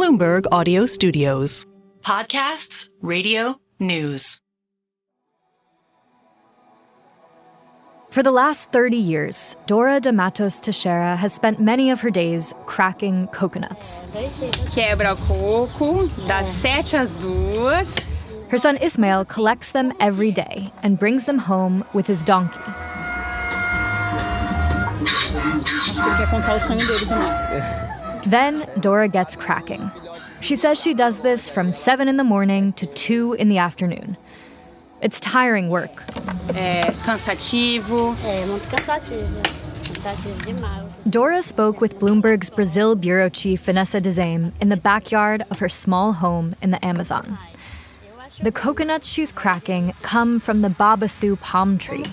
Bloomberg Audio Studios. Podcasts, radio, news. For the last 30 years, Dora de Matos Teixeira has spent many of her days cracking coconuts. Quebra o coco, das 7 às 2. Her son Ismael collects them every day and brings them home with his donkey. Then Dora gets cracking. She says she does this from 7 in the morning to 2 in the afternoon. It's tiring work. Cansativo. Muito cansativo. Cansativo demais. Dora spoke with Bloomberg's Brazil bureau chief Vanessa Dezem in the backyard of her small home in the Amazon. The coconuts she's cracking come from the babaçu palm tree.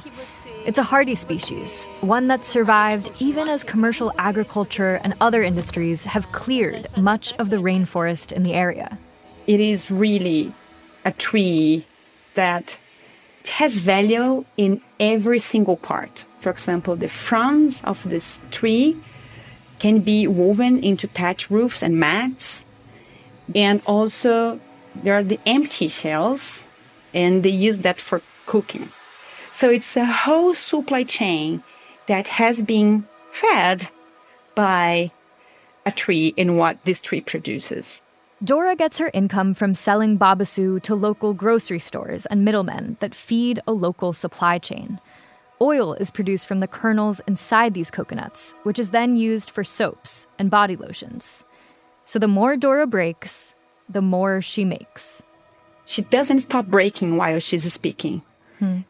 It's a hardy species, one that survived even as commercial agriculture and other industries have cleared much of the rainforest in the area. It is really a tree that has value in every single part. For example, the fronds of this tree can be woven into thatch roofs and mats. And also there are the empty shells, and they use that for cooking. So it's a whole supply chain that has been fed by a tree and what this tree produces. Dora gets her income from selling babaçu to local grocery stores and middlemen that feed a local supply chain. Oil is produced from the kernels inside these coconuts, which is then used for soaps and body lotions. So the more Dora breaks, the more she makes. She doesn't stop breaking while she's speaking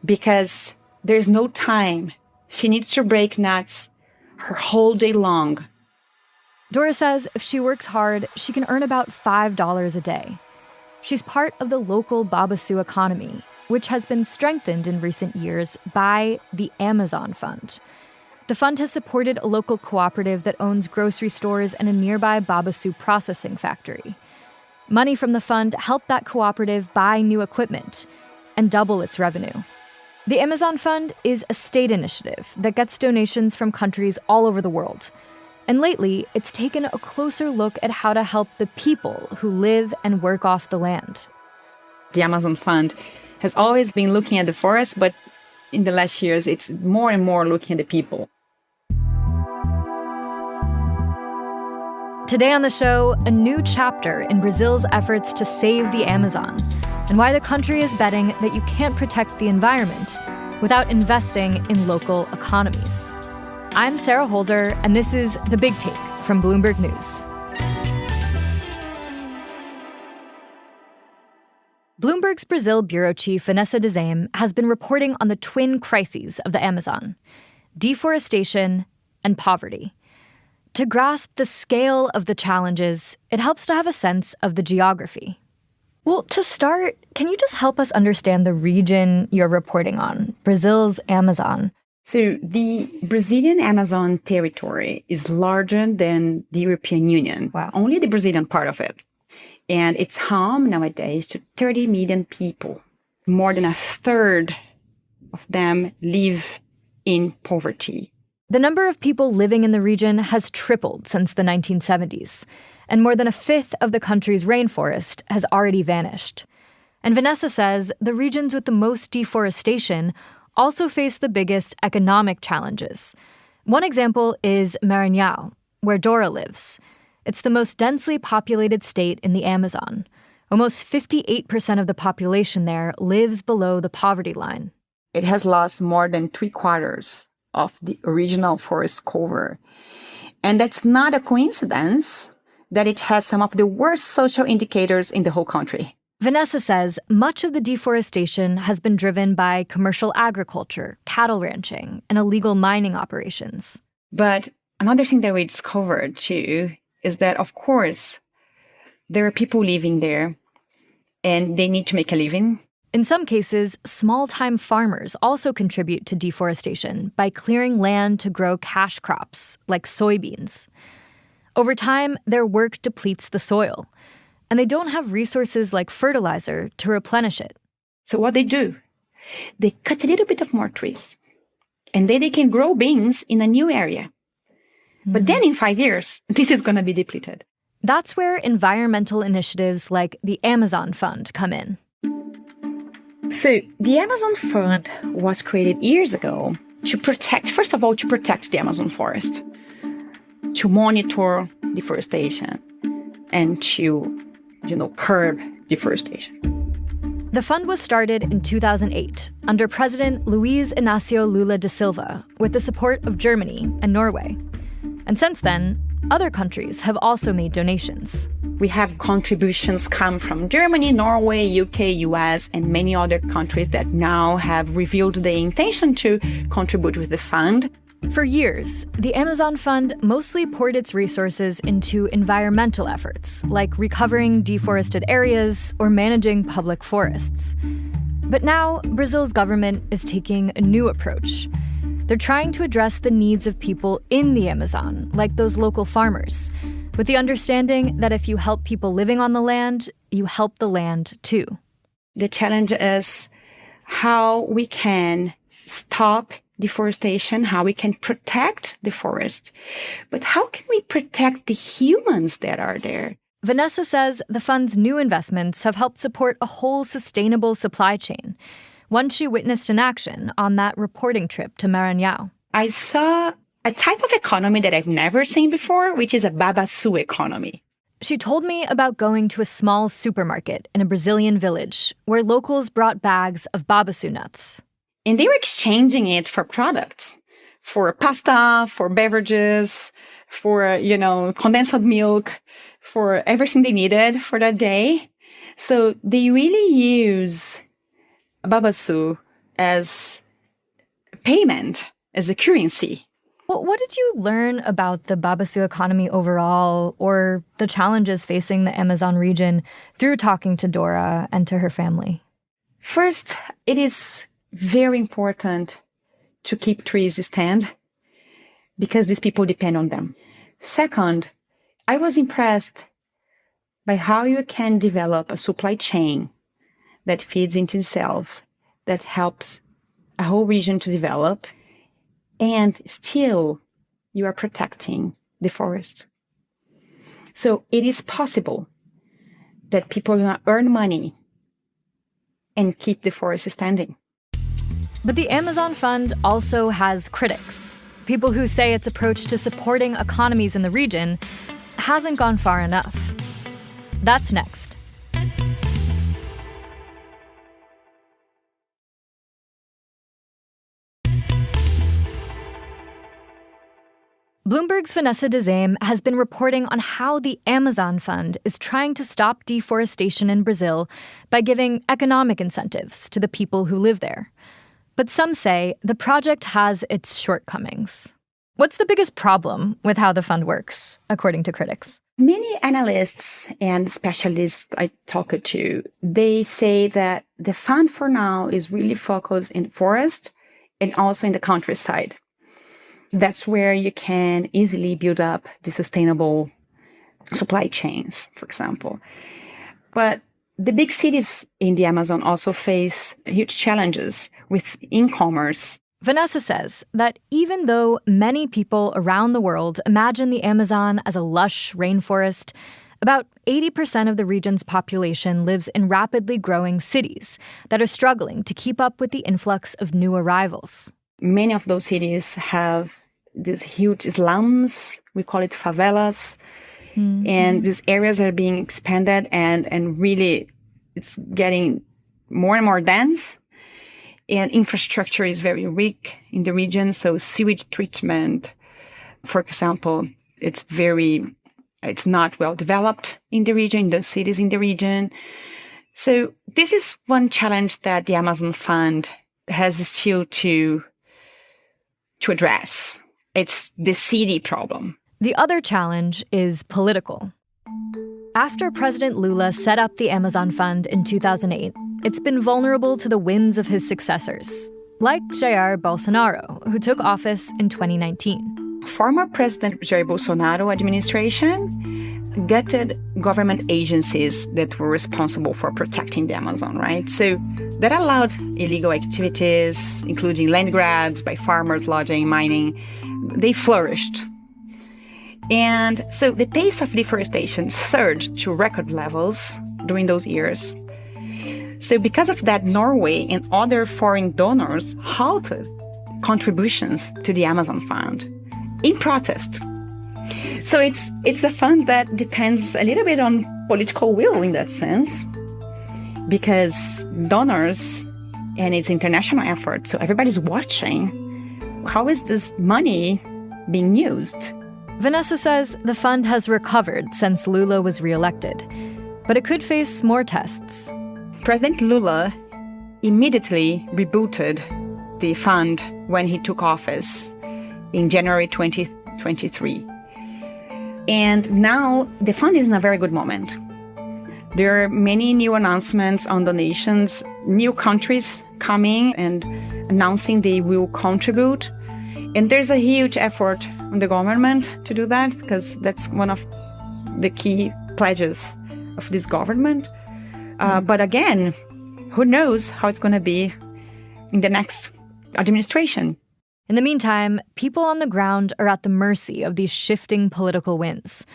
because there's no time. She needs to break nuts her whole day long. Dora says if she works hard, she can earn about $5 a day. She's part of the local babaçu economy, which has been strengthened in recent years by the Amazon Fund. The fund has supported a local cooperative that owns grocery stores and a nearby babaçu processing factory. Money from the fund helped that cooperative buy new equipment and double its revenue. The Amazon Fund is a state initiative that gets donations from countries all over the world. And lately, it's taken a closer look at how to help the people who live and work off the land. The Amazon Fund has always been looking at the forest, but in the last years, it's more and more looking at the people. Today on the show, a new chapter in Brazil's efforts to save the Amazon, and why the country is betting that you can't protect the environment without investing in local economies. I'm Sarah Holder, and this is The Big Take from Bloomberg News. Bloomberg's Brazil bureau chief Vanessa Dezem has been reporting on the twin crises of the Amazon: deforestation and poverty. To grasp the scale of the challenges, it helps to have a sense of the geography. Well, to start, can you just help us understand the region you're reporting on, Brazil's Amazon? So the Brazilian Amazon territory is larger than the European Union. Wow. Only the Brazilian part of it. And it's home nowadays to 30 million people. More than a third of them live in poverty. The number of people living in the region has tripled since the 1970s, and more than a fifth of the country's rainforest has already vanished. And Vanessa says the regions with the most deforestation also face the biggest economic challenges. One example is Maranhão, where Dora lives. It's the most densely populated state in the Amazon. Almost 58% of the population there lives below the poverty line. It has lost more than 3/4 of the original forest cover. And that's not a coincidence that it has some of the worst social indicators in the whole country. Vanessa says much of the deforestation has been driven by commercial agriculture, cattle ranching, and illegal mining operations. But another thing that we discovered, too, is that, of course, there are people living there, and they need to make a living. In some cases, small-time farmers also contribute to deforestation by clearing land to grow cash crops, like soybeans. Over time, their work depletes the soil, and they don't have resources like fertilizer to replenish it. So what they do, they cut a little bit of more trees, and then they can grow beans in a new area. But then in 5 years, this is going to be depleted. That's where environmental initiatives like the Amazon Fund come in. So the Amazon Fund was created years ago to protect, first of all, to protect the Amazon forest, to monitor deforestation, and to, curb deforestation. The fund was started in 2008 under President Luiz Inácio Lula da Silva with the support of Germany and Norway. And since then, other countries have also made donations. We have contributions come from Germany, Norway, UK, US, and many other countries that now have revealed the intention to contribute with the fund. For years, the Amazon Fund mostly poured its resources into environmental efforts, like recovering deforested areas or managing public forests. But now, Brazil's government is taking a new approach. They're trying to address the needs of people in the Amazon, like those local farmers, with the understanding that if you help people living on the land, you help the land too. The challenge is how we can stop deforestation, how we can protect the forest, but how can we protect the humans that are there? Vanessa says the fund's new investments have helped support a whole sustainable supply chain, one she witnessed in action on that reporting trip to Maranhão. I saw a type of economy that I've never seen before, which is a babaçu economy. She told me about going to a small supermarket in a Brazilian village where locals brought bags of babaçu nuts. And they were exchanging it for products, for pasta, for beverages, for, condensed milk, for everything they needed for that day. So they really use babaçu as payment, as a currency. Well, what did you learn about the babaçu economy overall, or the challenges facing the Amazon region through talking to Dora and to her family? First, it is very important to keep trees stand because these people depend on them. Second, I was impressed by how you can develop a supply chain that feeds into itself, that helps a whole region to develop, and still you are protecting the forest. So it is possible that people are going to earn money and keep the forest standing. But the Amazon Fund also has critics, people who say its approach to supporting economies in the region hasn't gone far enough. That's next. Bloomberg's Vanessa Dezem has been reporting on how the Amazon Fund is trying to stop deforestation in Brazil by giving economic incentives to the people who live there. But some say the project has its shortcomings. What's the biggest problem with how the fund works, according to critics? Many analysts and specialists I talk to, they say that the fund for now is really focused in forest and also in the countryside. That's where you can easily build up the sustainable supply chains, for example. But the big cities in the Amazon also face huge challenges with e-commerce. Vanessa says that even though many people around the world imagine the Amazon as a lush rainforest, about 80% of the region's population lives in rapidly growing cities that are struggling to keep up with the influx of new arrivals. Many of those cities have these huge slums, we call it favelas, and these areas are being expanded and really it's getting more and more dense. And infrastructure is very weak in the region. So sewage treatment, for example, it's not well developed in the region, in the cities in the region. So this is one challenge that the Amazon Fund has still to address. It's the city problem. The other challenge is political. After President Lula set up the Amazon Fund in 2008, it's been vulnerable to the whims of his successors, like Jair Bolsonaro, who took office in 2019. Former President Jair Bolsonaro administration gutted government agencies that were responsible for protecting the Amazon, right? So that allowed illegal activities, including land grabs by farmers, logging, mining. They flourished. And so the pace of deforestation surged to record levels during those years. So because of that, Norway and other foreign donors halted contributions to the Amazon Fund in protest. So it's a fund that depends a little bit on political will in that sense, because donors and its international effort, so everybody's watching how is this money being used. Vanessa says the fund has recovered since Lula was reelected, but it could face more tests. President Lula immediately rebooted the fund when he took office in January 2023. And now the fund is in a very good moment. There are many new announcements on donations, new countries coming and announcing they will contribute. And there's a huge effort on the government to do that, because that's one of the key pledges of this government. But again, who knows how it's going to be in the next administration. In the meantime, people on the ground are at the mercy of these shifting political winds.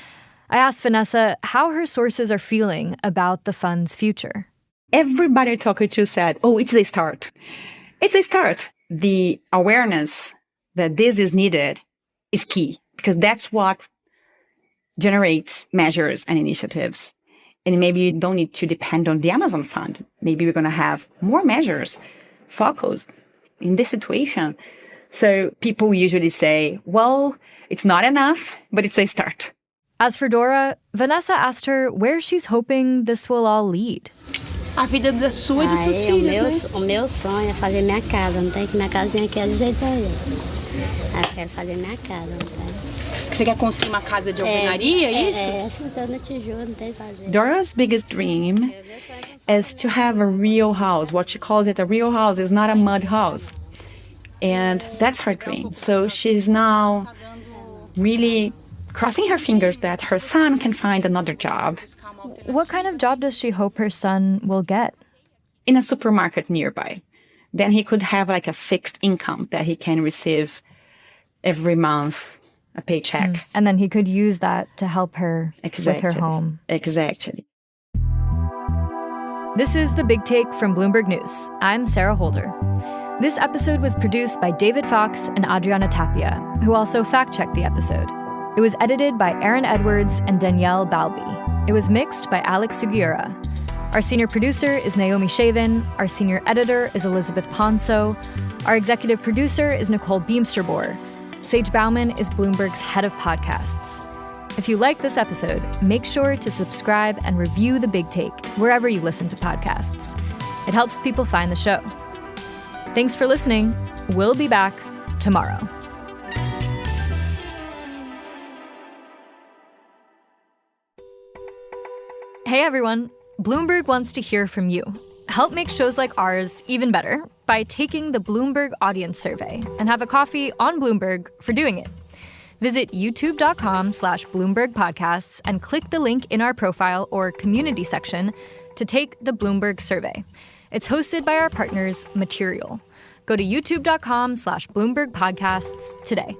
I asked Vanessa how her sources are feeling about the fund's future. Everybody I talked to said, oh, it's a start. It's a start. The awareness that this is needed is key, because that's what generates measures and initiatives. And maybe you don't need to depend on the Amazon Fund. Maybe we're going to have more measures focused in this situation. So people usually say, well, it's not enough, but it's a start. As for Dora, Vanessa asked her where she's hoping this will all lead. A vida da sua e dos seus filhos, né? O meu sonho é fazer minha casa, não tem que minha casinha aqui é do jeito aí. Eu quero fazer minha casa, não tem. Você quer construir uma casa de alvenaria, é isso? Assim, tô no tijolo, não tem que fazer. Dora's biggest dream is to have a real house. What she calls it a real house is not a mud house. And that's her dream. So she's now really crossing her fingers that her son can find another job. What kind of job does she hope her son will get? In a supermarket nearby. Then he could have like a fixed income that he can receive every month, a paycheck. And then he could use that to help her with her home. Exactly. This is The Big Take from Bloomberg News. I'm Sarah Holder. This episode was produced by David Fox and Adriana Tapia, who also fact-checked the episode. It was edited by Aaron Edwards and Danielle Balbi. It was mixed by Alex Sugiura. Our senior producer is Naomi Shavin. Our senior editor is Elizabeth Ponso. Our executive producer is Nicole Beamsterboer. Sage Bauman is Bloomberg's head of podcasts. If you like this episode, make sure to subscribe and review The Big Take wherever you listen to podcasts. It helps people find the show. Thanks for listening. We'll be back tomorrow. Hey everyone, Bloomberg wants to hear from you. Help make shows like ours even better by taking the Bloomberg Audience Survey and have a coffee on Bloomberg for doing it. Visit youtube.com/Bloomberg Podcasts and click the link in our profile or community section to take the Bloomberg survey. It's hosted by our partners, Material. Go to youtube.com/Bloomberg Podcasts today.